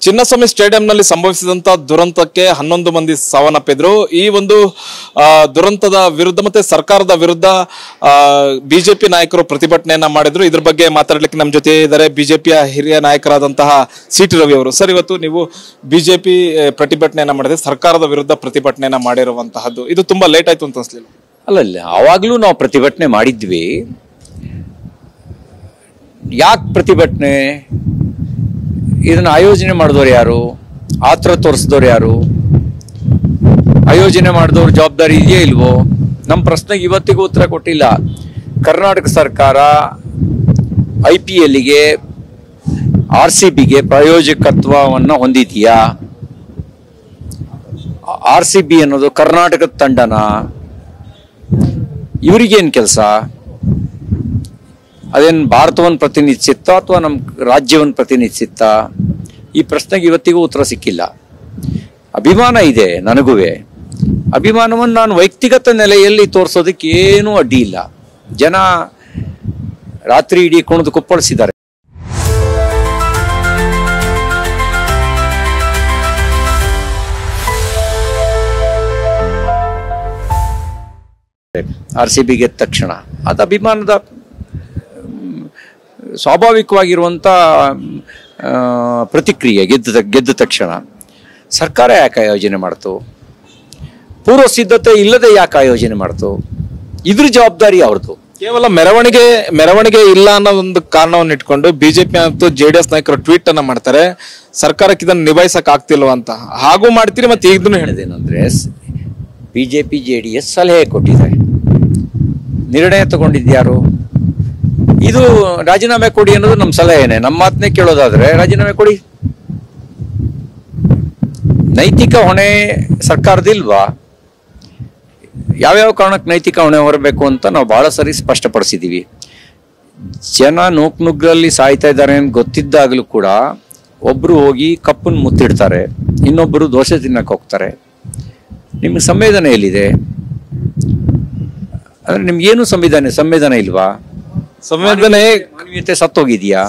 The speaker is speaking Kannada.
ಚಿನ್ನಸ್ವಾಮಿ ಸ್ಟೇಡಿಯಂನಲ್ಲಿ ಸಂಭವಿಸಿದಂತ ದುರಂತಕ್ಕೆ 11 ಮಂದಿ ಸಾವನ್ನಪ್ಪಿದ್ರು. ಈ ಒಂದು ದುರಂತದ ವಿರುದ್ಧ ಮತ್ತೆ ಸರ್ಕಾರದ ವಿರುದ್ಧ ಬಿಜೆಪಿ ನಾಯಕರು ಪ್ರತಿಭಟನೆಯನ್ನ ಮಾಡಿದ್ರು. ಇದ್ರ ಬಗ್ಗೆ ಮಾತಾಡ್ಲಿಕ್ಕೆ ನಮ್ಮ ಜೊತೆ ಇದ್ದಾರೆ ಬಿಜೆಪಿಯ ಹಿರಿಯ ನಾಯಕರಾದಂತಹ ಸಿ.ಟಿ. ರವಿ ಅವರು. ಸರ್, ಇವತ್ತು ನೀವು ಬಿಜೆಪಿ ಪ್ರತಿಭಟನೆಯನ್ನ ಮಾಡಿದ್ರೆ ಸರ್ಕಾರದ ವಿರುದ್ಧ ಪ್ರತಿಭಟನೆಯನ್ನ ಮಾಡಿರುವಂತಹದ್ದು, ಇದು ತುಂಬಾ ಲೇಟ್ ಆಯ್ತು ಅಂತ ಅನ್ಸ್ಲಿಲ್ಲ? ಅಲ್ಲಲ್ಲ, ಆವಾಗ್ಲೂ ನಾವು ಪ್ರತಿಭಟನೆ ಮಾಡಿದ್ವಿ. ಯಾಕೆ ಪ್ರತಿಭಟನೆ? ಇದನ್ನ ಆಯೋಜನೆ ಮಾಡಿದವರು ಯಾರು? ಆತ್ರ ತೋರಿಸಿದವರು ಯಾರು? ಆಯೋಜನೆ ಮಾಡಿದವ್ರ ಜವಾಬ್ದಾರಿ ಇದೆಯೇ ಇಲ್ವೋ? ನಮ್ಮ ಪ್ರಶ್ನೆಗೆ ಇವತ್ತಿಗೂ ಉತ್ತರ ಕೊಟ್ಟಿಲ್ಲ. ಕರ್ನಾಟಕ ಸರ್ಕಾರ IPLಗೆ RCBಗೆ ಪ್ರಾಯೋಜಕತ್ವವನ್ನು ಹೊಂದಿದೆಯಾ? RCB ಅನ್ನೋದು ಕರ್ನಾಟಕದ ತಂಡನ? ಇವರಿಗೇನು ಕೆಲಸ? ಅದೇನು ಭಾರತವನ್ನು ಪ್ರತಿನಿಧಿಸುತ್ತ ಅಥವಾ ನಮ್ಮ ರಾಜ್ಯವನ್ನು ಪ್ರತಿನಿಧಿಸುತ್ತ? ಈ ಪ್ರಶ್ನೆಗೆ ಇವತ್ತಿಗೂ ಉತ್ತರ ಸಿಕ್ಕಿಲ್ಲ. ಅಭಿಮಾನ ಇದೆ ನನಗೂ. ಅಭಿಮಾನವನ್ನು ನಾನು ವ್ಯಕ್ತಿಗತ ನೆಲೆಯಲ್ಲಿ ತೋರಿಸೋದಕ್ಕೆ ಏನೂ ಅಡ್ಡಿ ಇಲ್ಲ. ಜನ ರಾತ್ರಿ ಇಡೀ ಕುಣಿದು ಕುಪ್ಪಳಿಸಿದ್ದಾರೆ. RCB ಗೆದ್ದ ತಕ್ಷಣ ಅದು ಅಭಿಮಾನದ ಸ್ವಾಭಾವಿಕವಾಗಿರುವಂಥ ಪ್ರತಿಕ್ರಿಯೆ. ಗೆದ್ದ ತಕ್ಷಣ ಸರ್ಕಾರ ಯಾಕೆ ಆಯೋಜನೆ ಮಾಡ್ತು? ಪೂರ್ವ ಸಿದ್ಧತೆ ಇಲ್ಲದೆ ಯಾಕೆ ಆಯೋಜನೆ ಮಾಡ್ತು? ಇದ್ರ ಜವಾಬ್ದಾರಿ ಅವ್ರದ್ದು. ಕೇವಲ ಮೆರವಣಿಗೆ ಇಲ್ಲ ಅನ್ನೋ ಒಂದು ಕಾರಣವನ್ನು ಇಟ್ಕೊಂಡು ಬಿಜೆಪಿ ಮತ್ತು JDS ನಾಯಕರು ಟ್ವೀಟ್ ಅನ್ನ ಮಾಡ್ತಾರೆ, ಸರ್ಕಾರಕ್ಕೆ ಇದನ್ನು ನಿಭಾಯಿಸಕ್ ಆಗ್ತಿಲ್ವ ಅಂತ. ಹಾಗೂ ಮಾಡ್ತೀರಿ. ಮತ್ತೆ ಈಗಲೂ ಹೇಳಿದೇನಂದ್ರೆ BJP JDS ಸಲಹೆ ಕೊಟ್ಟಿದ್ದಾರೆ. ನಿರ್ಣಯ ತಗೊಂಡಿದ್ಯಾರು? ಇದು ರಾಜೀನಾಮೆ ಕೊಡಿ ಅನ್ನೋದು ನಮ್ಮ ಸಲಹೆನೆ. ನಮ್ಮ ಮಾತನ್ನೇ ಕೇಳೋದಾದ್ರೆ ರಾಜೀನಾಮೆ ಕೊಡಿ. ನೈತಿಕ ಹೊಣೆ ಸರ್ಕಾರದಿಲ್ವಾ? ಯಾವ್ಯಾವ ಕಾರಣಕ್ಕೆ ನೈತಿಕ ಹೊಣೆ ಹೊರಬೇಕು ಅಂತ ನಾವು ಬಹಳ ಸರಿ ಸ್ಪಷ್ಟಪಡಿಸಿದ್ದೀವಿ. ಜನ ನುಗ್ಗಲ್ಲಿ ಸಾಯ್ತಾ ಇದ್ದಾರೆ ಅಂತ ಗೊತ್ತಿದ್ದಾಗಲೂ ಕೂಡ ಒಬ್ರು ಹೋಗಿ ಕಪ್ಪನ್ನು ಮುತ್ತಿಡ್ತಾರೆ, ಇನ್ನೊಬ್ಬರು ದೋಸೆ ತಿನ್ನಕ್ಕೆ ಹೋಗ್ತಾರೆ. ನಿಮ್ಗೆ ಸಂವೇದನೆ ಎಲ್ಲಿದೆ? ಅಂದ್ರೆ ನಿಮ್ಗೇನು ಸಂವಿಧಾನ ಇಲ್ವಾ? ಸಂವೇದನೆ ಮಾನವೀಯತೆ ಸತ್ತೋಗಿದೆಯಾ?